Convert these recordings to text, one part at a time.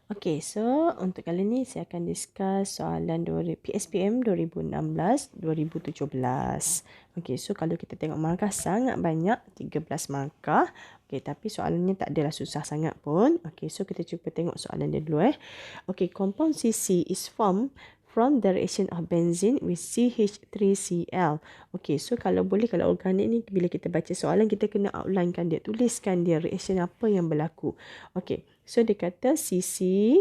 Okay, so untuk kali ni saya akan discuss soalan PSPM 2016-2017. Okay, so kalau kita tengok markah sangat banyak, 13 markah. Okay, tapi soalannya tak adalah susah sangat pun. Okay, so kita cuba tengok soalan dia dulu. Okay, compound CC is formed from the reaction of benzene with CH3Cl. Okay, so kalau organik ni bila kita baca soalan, kita kena outlinekan dia, tuliskan dia reaction apa yang berlaku. Okay, so dia kata CC,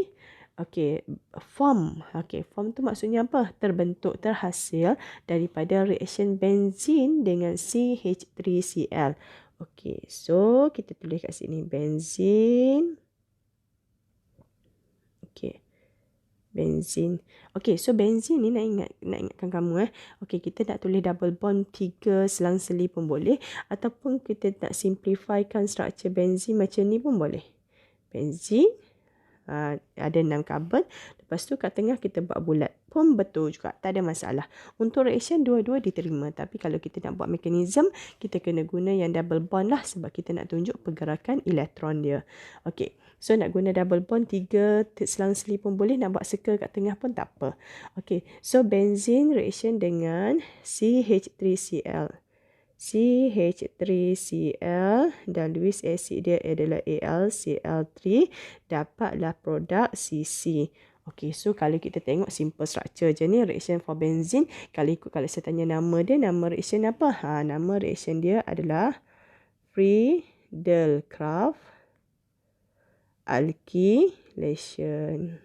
okay, form. Okay, form tu maksudnya apa? Terbentuk, terhasil daripada reaction benzene dengan CH3Cl. Okay, so kita tulis kat sini benzene. Okay, benzene. Okay, so benzene ni nak ingatkan kamu Okay, kita nak tulis double bond 3 selang-seli pun boleh, ataupun kita nak simplifykan structure benzene macam ni pun boleh. Benzene ada 6 karbon, lepas tu kat tengah kita buat bulat pun betul juga, tak ada masalah. Untuk reaction dua-dua diterima, tapi kalau kita nak buat mekanisme, kita kena guna yang double bond lah, sebab kita nak tunjuk pergerakan elektron dia. Okey, so nak guna double bond 3 selang-seli pun boleh, nak buat circle kat tengah pun tak apa. Okey, so benzene reaction dengan CH3Cl. CH3Cl dan Lewis acid dia adalah AlCl3, dapatlah produk CC. Okey, so kalau kita tengok simple structure je ni, reaction for benzene, kalau saya tanya nama dia, nama reaction apa? Nama reaction dia adalah Friedel-Crafts alkylation.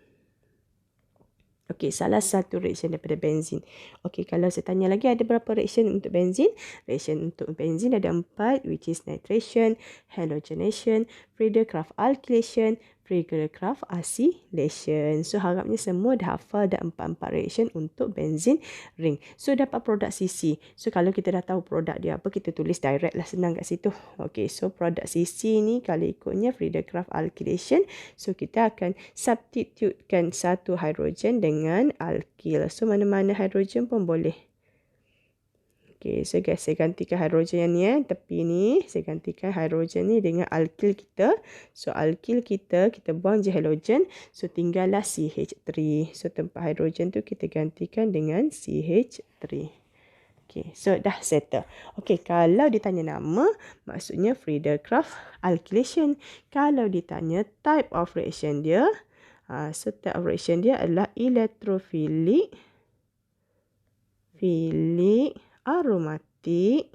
Okey, salah satu reaction daripada benzene. Okey, kalau saya tanya lagi ada berapa reaction untuk benzene? Reaction untuk benzene ada 4, which is nitration, halogenation, Friedel-Crafts alkylation, Friedel-Crafts acylation. So, harapnya semua dah hafal dah 4 reaction untuk benzene ring. So, dapat produk CC. So, kalau kita dah tahu produk dia apa, kita tulis direct lah, senang kat situ. Okey, so produk CC ni kalau ikutnya Friedel-Crafts alkylation, so kita akan substitutekan satu hidrogen dengan alkyl. So, mana-mana hidrogen pun boleh. Okey, so guys, saya gantikan hidrogen yang ni tepi ni. Saya gantikan hidrogen ni dengan alkyl kita. So, alkyl kita buang je halogen. So, tinggallah CH3. So, tempat hidrogen tu kita gantikan dengan CH3. Okey, so dah settle. Okey, kalau ditanya nama, maksudnya Friedel-Crafts alkylation. Kalau ditanya type of reaction dia, so type of reaction dia adalah electrophilic, aromatic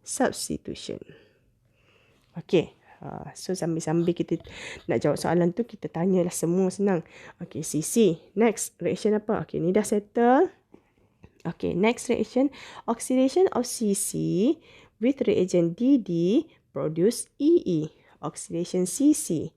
substitution. Okey, so sambil-sambil kita nak jawab soalan tu, kita tanyalah semua, senang. Okey, CC. Next, reaction apa? Okey, ni dah settle. Okay, next reaction, oxidation of CC with reagent DD produce EE. Oxidation CC.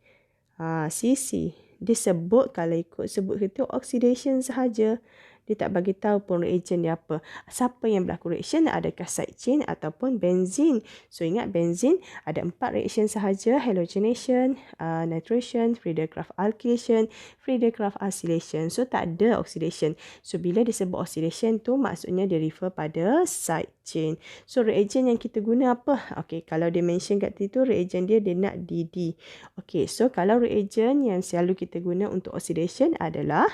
CC disebut, kalau ikut sebut itu oxidation sahaja. Dia tak bagi tahu pun reagent dia apa. Siapa yang berlaku reaction, adakah side chain ataupun benzene. So ingat benzene ada 4 reaction sahaja, halogenation, nitration, Friedel-Crafts alkylation, Friedel-Crafts acylation. So tak ada oxidation. So bila disebut oxidation tu maksudnya dia refer pada side chain. So reagent yang kita guna apa? Okey, kalau dia mention kat situ reagent dia nak DD. Okey, so kalau reagent yang selalu kita guna untuk oxidation adalah,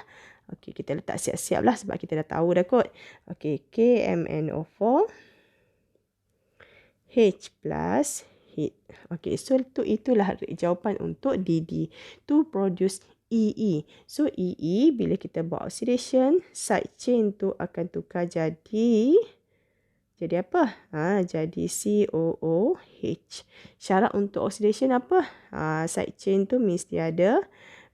okey, kita letak siap-siap lah sebab kita dah tahu dah kot. Okey, KMNO4 H plus heat. Okey, so itulah jawapan untuk DD. To produce EE. So EE bila kita buat oxidation, side chain tu akan tukar jadi apa? Jadi COOH. Syarat untuk oxidation apa? Side chain tu mesti ada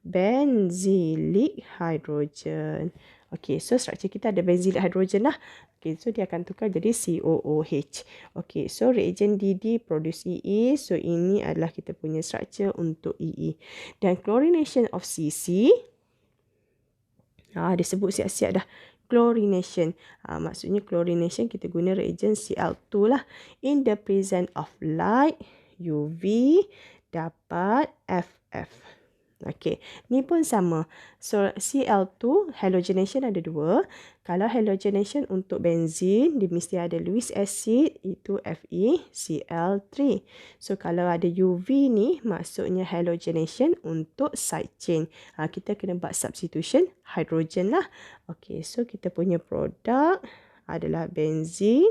benzylic hydrogen. Okey, so structure kita ada benzylic hydrogen lah. Okey, so dia akan tukar jadi COOH. Okey, so reagent DD produce EE. So ini adalah kita punya structure untuk EE. Dan chlorination of CC, disebut siap-siap dah. Chlorination. Maksudnya chlorination kita guna reagent Cl2 lah. In the presence of light, UV, dapat FF. Okey, ni pun sama. So, Cl2, halogenation ada 2. Kalau halogenation untuk benzin, dia mesti ada Lewis acid, itu FeCl3. So, kalau ada UV ni, maksudnya halogenation untuk side chain. Kita kena buat substitution hydrogen lah. Okey, so kita punya produk adalah benzin.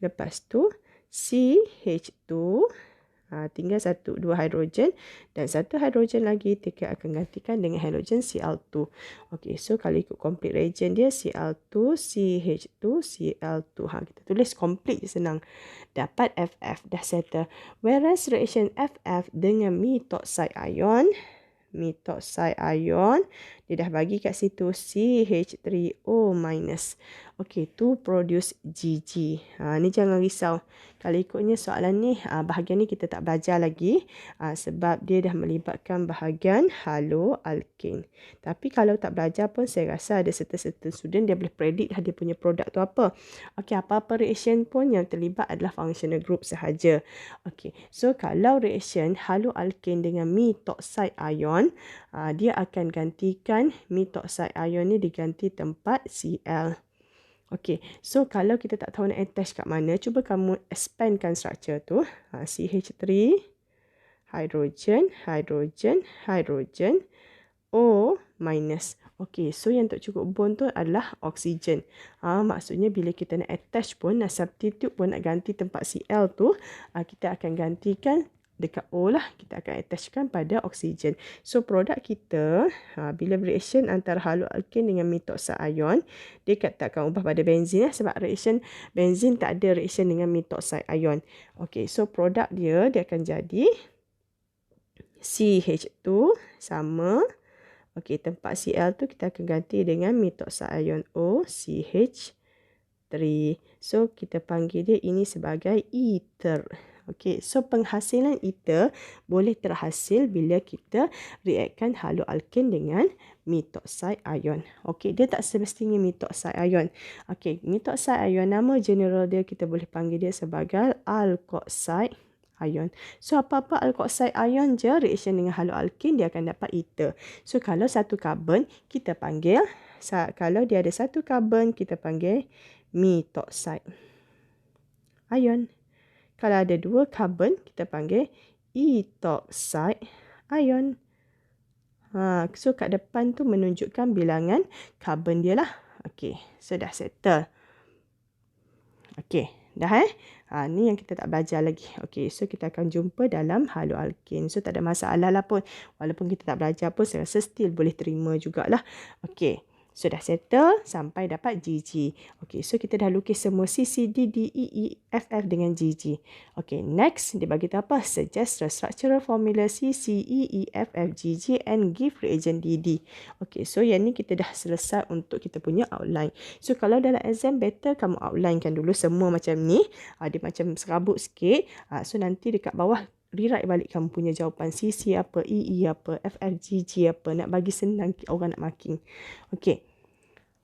Lepas tu, CH2. Tinggal 2 hidrogen dan 1 hidrogen lagi kita akan gantikan dengan halogen Cl2. Okey, so kalau ikut complete reagent dia Cl2, CH2, Cl2. Kita tulis complete je senang. Dapat FF, dah settle. Whereas reaction FF dengan methoxide ion, dia dah bagi kat situ CH3O-. Okey, to produce Gg. Ni jangan risau. Kalau ikutnya soalan ni, bahagian ni kita tak belajar lagi sebab dia dah melibatkan bahagian haloalkane. Tapi kalau tak belajar pun saya rasa ada certain student dia boleh predict dia punya produk tu apa. Okey, apa-apa reaction pun yang terlibat adalah functional group sahaja. Okey, so kalau reaction haloalkane dengan methoxide ion, dia akan gantikan methoxide ion ni diganti tempat Cl. Okey, so kalau kita tak tahu nak attach kat mana, cuba kamu expandkan structure tu. CH3, hydrogen, hydrogen, hydrogen, O-. Okey, so yang tak cukup bond tu adalah oksigen. Maksudnya bila kita nak attach pun, nak substitute pun, nak ganti tempat Cl tu, kita akan gantikan dekat O lah, kita akan attachkan pada oksigen. So, produk kita, bila reaction antara haloalkane dengan methoxide ion, dia tak akan ubah pada benzin sebab reaction benzin tak ada reaction dengan methoxide ion. Okey, so produk dia akan jadi CH2 sama. Okey, tempat Cl tu kita akan ganti dengan methoxide ion O, CH3. So, kita panggil dia ini sebagai ether. Okey, so penghasilan ether boleh terhasil bila kita reaktkan haloalkane dengan methoxide ion. Okey, dia tak semestinya methoxide ion. Okey, methoxide ion nama general dia kita boleh panggil dia sebagai alkoxide ion. So apa-apa alkoxide ion je reaction dengan haloalkane dia akan dapat ether. So kalau satu karbon kita panggil, kalau dia ada satu karbon kita panggil methoxide ion. Kalau ada 2 karbon, kita panggil ethoxide ion. So, kat depan tu menunjukkan bilangan karbon dia lah. Okey, so dah settle. Okey, dah ni yang kita tak belajar lagi. Okey, so kita akan jumpa dalam haloalkane. So, tak ada masalah lah pun. Walaupun kita tak belajar pun, saya rasa still boleh terima jugalah. Okey. So, dah settle sampai dapat Gg. Okey, so kita dah lukis semua C, C, D, D, E, E, F, F dengan Gg. Okey, next, dia bagi tahu apa? Suggest the structural formula C, C, E, E, F, F, Gg and give reagent DD. Okey, so yang ni kita dah selesai untuk kita punya outline. So, kalau dalam exam, better kamu outlinekan dulu semua macam ni. Dia macam serabut sikit. So, nanti dekat bawah, rewrite balik kamu punya jawapan CC apa, EE apa, FFGG apa. Nak bagi senang orang nak marking. Okey.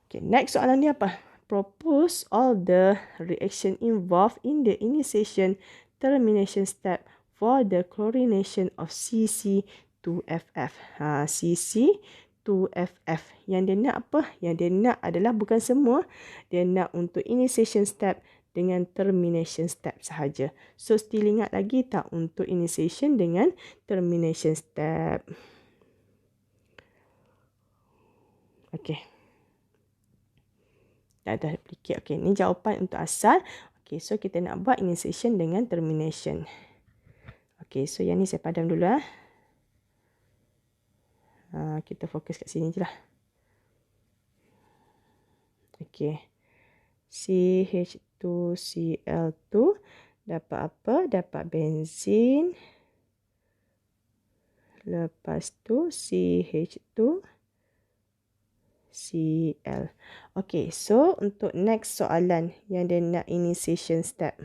Okay, next soalan ni apa? Propose all the reaction involved in the initiation termination step for the chlorination of CC2FF. CC2FF. Yang dia nak apa? Yang dia nak adalah bukan semua. Dia nak untuk initiation step dengan termination step sahaja. So, still ingat lagi tak untuk initiation dengan termination step? Okay. Dah duplicate. Okey, ni jawapan untuk asal. Okey, so kita nak buat initiation dengan termination. Okey, so yang ni saya padam dulu kita fokus kat sini je lah. Okey. CH2Cl2 dapat apa? Dapat benzin. Lepas tu CH2 Cl. Okey, so untuk next soalan yang dia nak initiation step.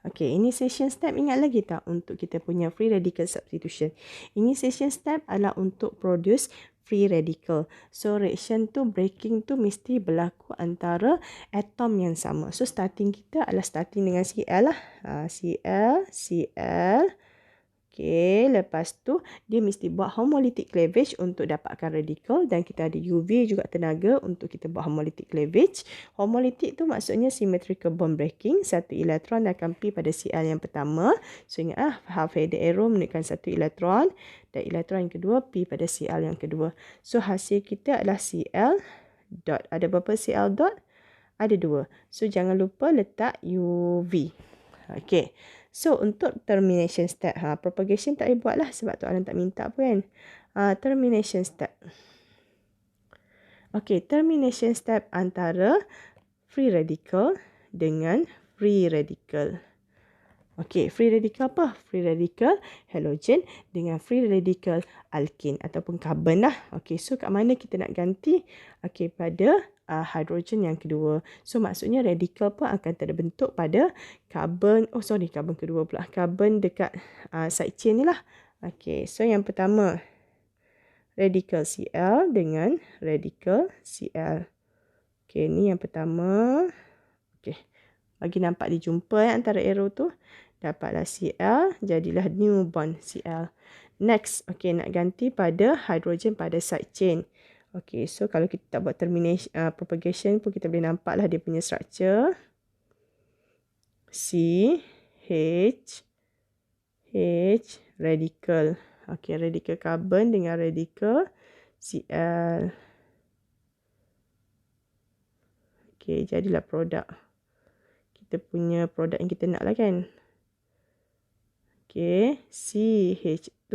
Okey, initiation step ingat lagi tak untuk kita punya free radical substitution? Initiation step adalah untuk produce free radical. So, reaction tu, breaking tu mesti berlaku antara atom yang sama. So, starting kita adalah starting dengan Cl lah. Cl, Cl, Okey, lepas tu dia mesti buat homolytic cleavage untuk dapatkan radikal dan kita ada UV juga tenaga untuk kita buat homolytic cleavage. Homolytic tu maksudnya symmetrical bond breaking. Satu elektron akan pi pada Cl yang pertama. So ingat half-headed arrow menunjukkan satu elektron dan elektron yang kedua pi pada Cl yang kedua. So hasil kita adalah Cl dot. Ada berapa Cl dot? Ada 2. So jangan lupa letak UV. Okey. So, untuk termination step, propagation tak boleh buat lah sebab tu Alan tak minta pun kan. Termination step. Okey, termination step antara free radical dengan free radical. Okey, free radical apa? Free radical halogen dengan free radical alkene ataupun karbon lah. Okey, so kat mana kita nak ganti? Okey, pada hidrogen yang kedua. So maksudnya radikal pun akan terbentuk pada karbon, karbon kedua pula. Karbon dekat side chain ni lah. Okey, so yang pertama radikal Cl dengan radikal Cl. Okey, ni yang pertama. Okey, bagi nampak dijumpa antara arrow tu. Dapatlah Cl, jadilah new bond Cl. Next, okey, nak ganti pada hidrogen pada side chain. Okey, so kalau kita tak buat termination, propagation pun kita boleh nampak lah dia punya structure. C, H, radical. Okey, radical carbon dengan radical Cl. Okey, jadilah produk. Kita punya produk yang kita nak lah kan. Okey, CH2,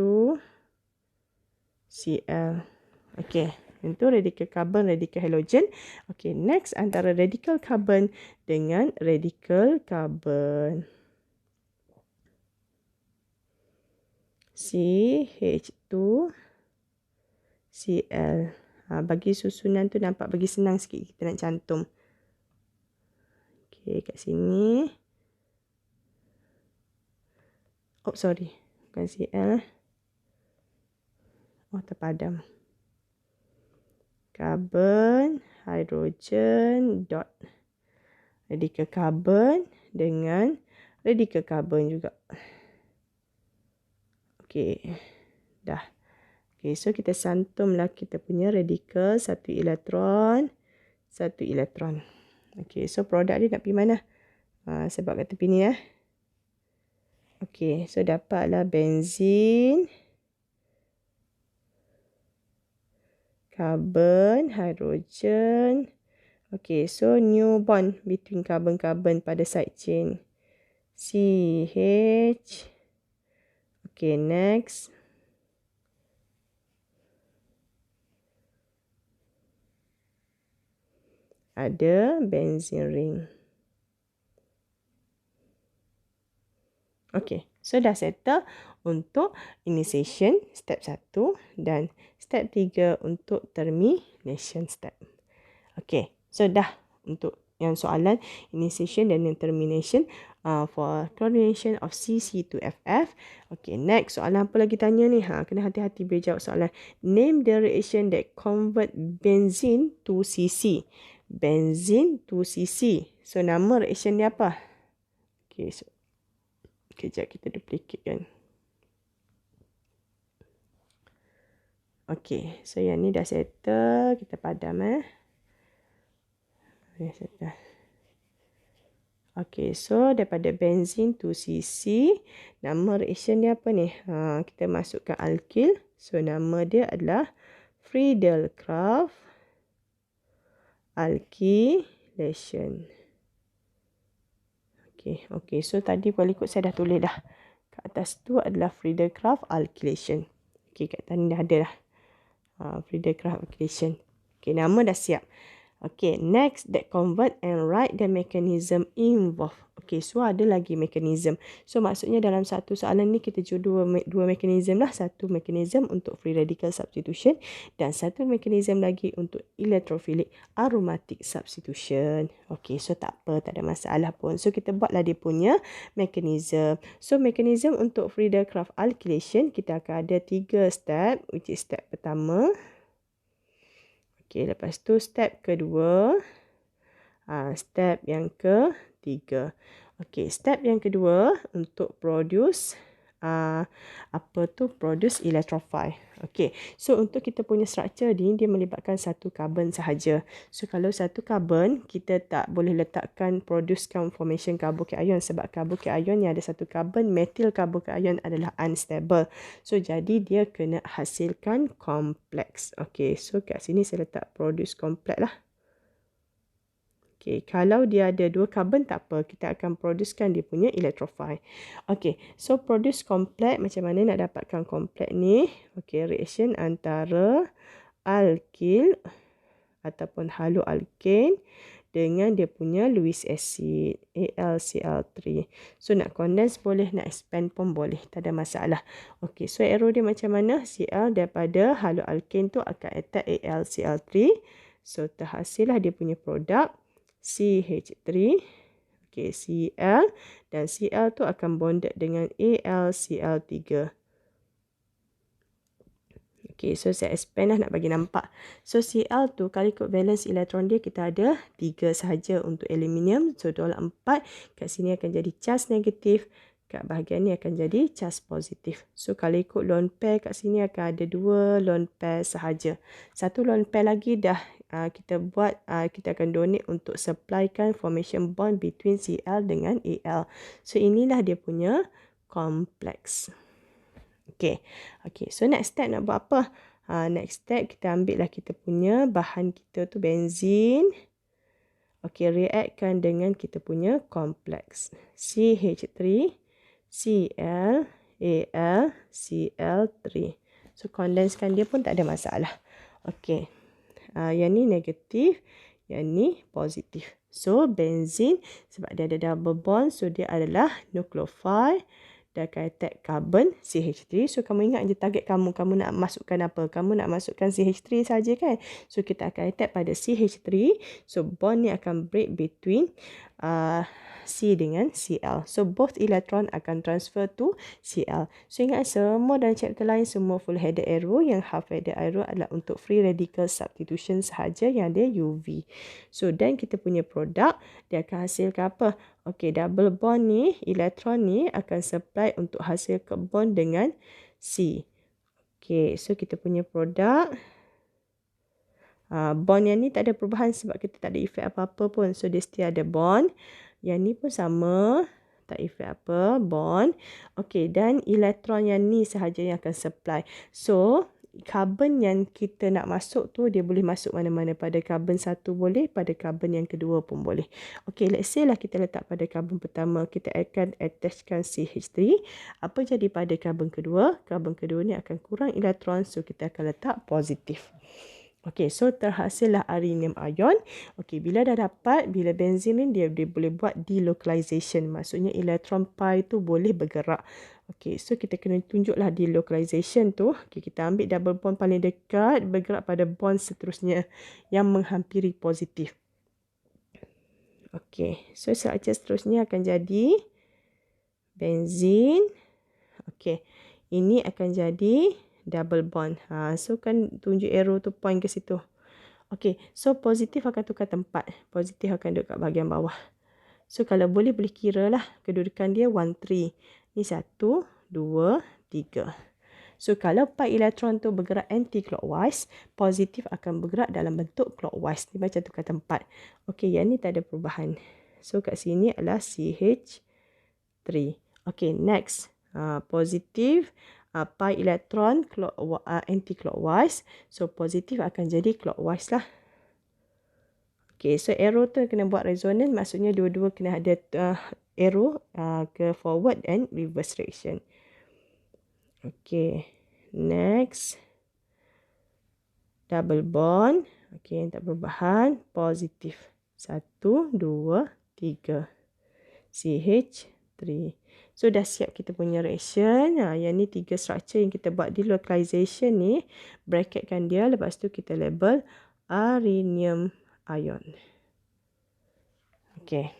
Cl. Okey. Itu radikal karbon, radikal halogen. Okey, next antara radikal karbon dengan radikal karbon. CH2, Cl. Bagi susunan tu nampak bagi senang sikit kita nak cantum. Okey, kat sini. Oh, sorry. Bukan Cl. Oh, terpadam. Karbon, hidrogen, dot. Radikal karbon dengan radikal karbon juga. Okey. Dah. Okey, so kita santumlah kita punya radikal, satu elektron. Okey, so produk dia nak pergi mana? Sebab kat tepi ni ya. Okey, so dapatlah benzin. Carbon, hydrogen. Okay, so new bond between carbon-carbon pada side chain. CH. Okay, next. Ada benzene ring. Okay, so dah settle untuk initiation step 1 dan step 3 untuk termination step. Okay, so dah untuk yang soalan initiation dan termination for coordination of CC2FF. Okay, next soalan apa lagi tanya ni? Kena hati-hati boleh jawab soalan. Name the reaction that convert benzene to CC. Benzene to CC. So nama reaction dia apa? Okay, so kejap kita duplicate kan. Okay, so yang ni dah settle. Kita padam Dah settle. Okay, so daripada benzene to CC. Nama reaction dia apa ni? Kita masukkan alkyl. So nama dia adalah Friedel-Crafts alkylation. Okay, so tadi boleh ikut saya dah tulis dah. Kat atas tu adalah Friedel-Crafts alkylation. Okay, kat tadi dah ada dah. Friedel-Crafts alkylation. Okay, nama dah siap. Okay, next that convert and write the mechanism involved. Okay, so ada lagi mekanism. So maksudnya dalam satu soalan ni kita dua mekanism lah. Satu mekanism untuk free radical substitution dan satu mekanism lagi untuk electrophilic aromatic substitution. Okay, so tak apa, tak ada masalah pun. So kita buatlah dia punya mekanism. So mekanism untuk Friedel-Crafts alkylation kita akan ada 3 step, which is step pertama. Okay, lepas tu step kedua. Step yang ketiga. Okay, step yang kedua untuk produce produce electrophile. Okey. So untuk kita punya structure ni dia melibatkan satu karbon sahaja. So kalau satu karbon kita tak boleh letakkan producekan formation carbocation sebab carbocation yang ada satu karbon, methyl carbocation adalah unstable. So jadi dia kena hasilkan kompleks. Okey. So kat sini saya letak produce complex lah. Okay, kalau dia ada dua karbon tak apa, kita akan producekan dia punya electrophile. Okay, so produce complex, macam mana nak dapatkan complex ni? Okay, reaction antara alkyl ataupun haloalkane dengan dia punya Lewis acid, AlCl3. So nak condense boleh, nak expand pun boleh, tak ada masalah. Okay, so arrow dia macam mana? Cl daripada haloalkane tu akan attack AlCl3. So terhasillah dia punya produk CH3, okay, Cl, dan Cl tu akan bonded dengan AlCl3. Okay, so saya expand lah nak bagi nampak. So Cl tu kalau ikut valence elektron dia kita ada 3 sahaja untuk aluminium. So tolak 4, kat sini akan jadi charge negatif. Kat bahagian ni akan jadi charge positif. So kalau ikut lone pair kat sini akan ada 2 lone pair sahaja. Satu lone pair lagi dah kita buat, kita akan donate untuk supplykan formation bond between Cl dengan Al. So inilah dia punya kompleks. Okay. Okay, so next step nak buat apa? Next step kita ambil lah kita punya bahan kita tu benzin. Okay, reactkan dengan kita punya kompleks. CH3, Cl, Al, Cl3. So condensekan dia pun tak ada masalah. Okay. Yang ni negatif, yang ni positif. So benzin sebab dia ada double bond, so dia adalah nucleophile. Dia akan attack carbon CH3. So kamu ingat je target kamu nak masukkan apa? Kamu nak masukkan CH3 saja kan? So kita akan attack pada CH3. So bond ni akan break between C dengan Cl. So both electron akan transfer to Cl. So ingat semua dalam chapter lain semua full headed arrow. Yang half headed arrow adalah untuk free radical substitution sahaja yang ada UV. So dan kita punya produk dia akan hasilkan apa? Okey, double bond ni, elektron ni akan supply untuk hasil ke bond dengan C. Okey, so kita punya produk bond yang ni tak ada perubahan sebab kita tak ada efek apa-apa pun. So dia still ada bond. Yang ni pun sama, tak efek apa, bond. Okey, dan elektron yang ni sahaja yang akan supply. So karbon yang kita nak masuk tu dia boleh masuk mana-mana. Pada karbon satu boleh, pada karbon yang kedua pun boleh. Okey, let's say lah kita letak pada karbon pertama, kita akan attachkan CH3. Apa jadi pada karbon kedua? Karbon kedua ni akan kurang elektron, so kita akan letak positif. Okey, so terhasillah arenium ion. Okey, bila dah dapat, bila benzin ni dia boleh buat delocalization. Maksudnya elektron pi tu boleh bergerak. Okey, so kita kena tunjuklah delocalization tu. Okey, kita ambil double bond paling dekat, bergerak pada bond seterusnya yang menghampiri positif. Okey, so structure seterusnya akan jadi benzin. Okey, ini akan jadi double bond. So kan tunjuk arrow tu point ke situ. Okey, so positif akan tukar tempat. Positif akan duduk kat bahagian bawah. So kalau boleh kira lah kedudukan dia 1, 3. Ni 1, 2, 3. So kalau pi elektron tu bergerak anti-clockwise, positif akan bergerak dalam bentuk clockwise. Ni macam tukar tempat. Okey, yang ni tak ada perubahan. So kat sini adalah CH3. Okey, next. Positif. Pi elektron anti-clockwise. So positif akan jadi clockwise lah. Okay, so arrow tu kena buat resonance. Maksudnya dua-dua kena ada arrow ke forward and reverse direction. Okay, next. Double bond. Okay, tak perubahan. Positif. 1, 2, 3. CH3. So dah siap kita punya reaction. Yang ni 3 structure yang kita buat delocalization ni. Bracketkan dia. Lepas tu kita label arenium ion. Okay.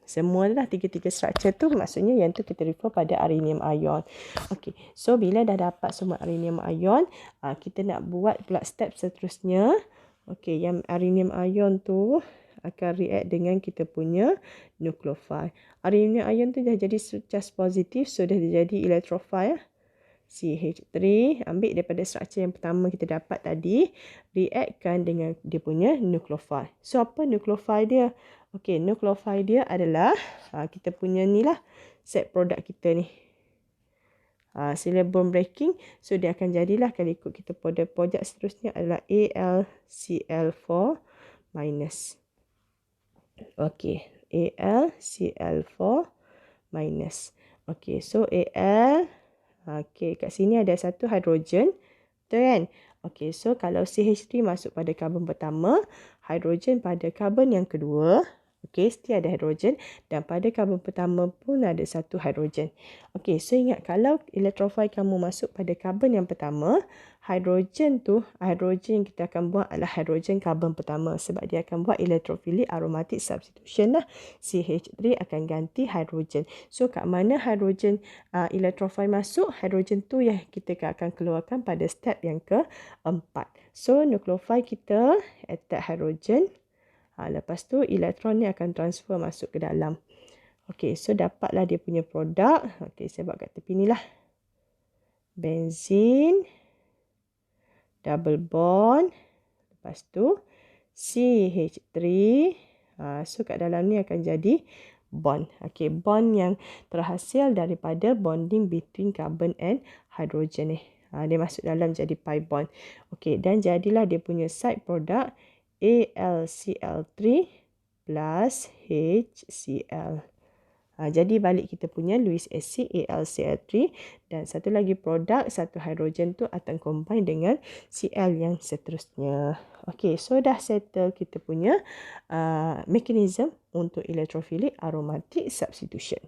Semua dah 3 structure tu. Maksudnya yang tu kita refer pada arenium ion. Okay. So bila dah dapat semua arenium ion. Kita nak buat pula step seterusnya. Okay. Yang arenium ion tu. akan react dengan kita punya nukleofil. Aluminum ion tu dah jadi charge positif, so dah jadi electrophile. CH3 ambil daripada struktur yang pertama kita dapat tadi, reactkan dengan dia punya nukleofil. So apa nukleofil dia? Okey, nukleofil dia adalah kita punya ni lah set produk kita ni. Sila bond breaking, so dia akan jadilah kalau ikut kita pada produk seterusnya adalah AlCl4 minus. Okey, AlCl4 minus. Okey, so Al, okey, kat sini ada satu hidrogen, betul kan? Okey, so kalau CH3 masuk pada karbon pertama, hidrogen pada karbon yang kedua, okey, mesti ada hidrogen, dan pada karbon pertama pun ada satu hidrogen. Okey, so ingat kalau electrophile kamu masuk pada karbon yang pertama, hidrogen yang kita akan buat adalah hidrogen karbon pertama sebab dia akan buat electrophilic aromatic substitution lah. CH3 akan ganti hidrogen. So kat mana hidrogen electrophile masuk, hidrogen tu yang kita akan keluarkan pada step yang keempat. So nukleofil kita attack hidrogen. Lepas tu elektron ni akan transfer masuk ke dalam. Okey, so dapatlah dia punya produk. Okey, saya buat kat tepi ni lah. Benzin, double bond, lepas tu CH3. So kat dalam ni akan jadi bond. Okey, bond yang terhasil daripada bonding between carbon and hydrogen ni. Dia masuk dalam jadi pi bond. Okey, dan jadilah dia punya side product AlCl3 plus HCl. Jadi balik kita punya Lewis acid AlCl3 dan satu lagi produk, satu hidrogen tu akan combine dengan Cl yang seterusnya. Okey, so dah settle kita punya mechanism untuk electrophilic aromatic substitution.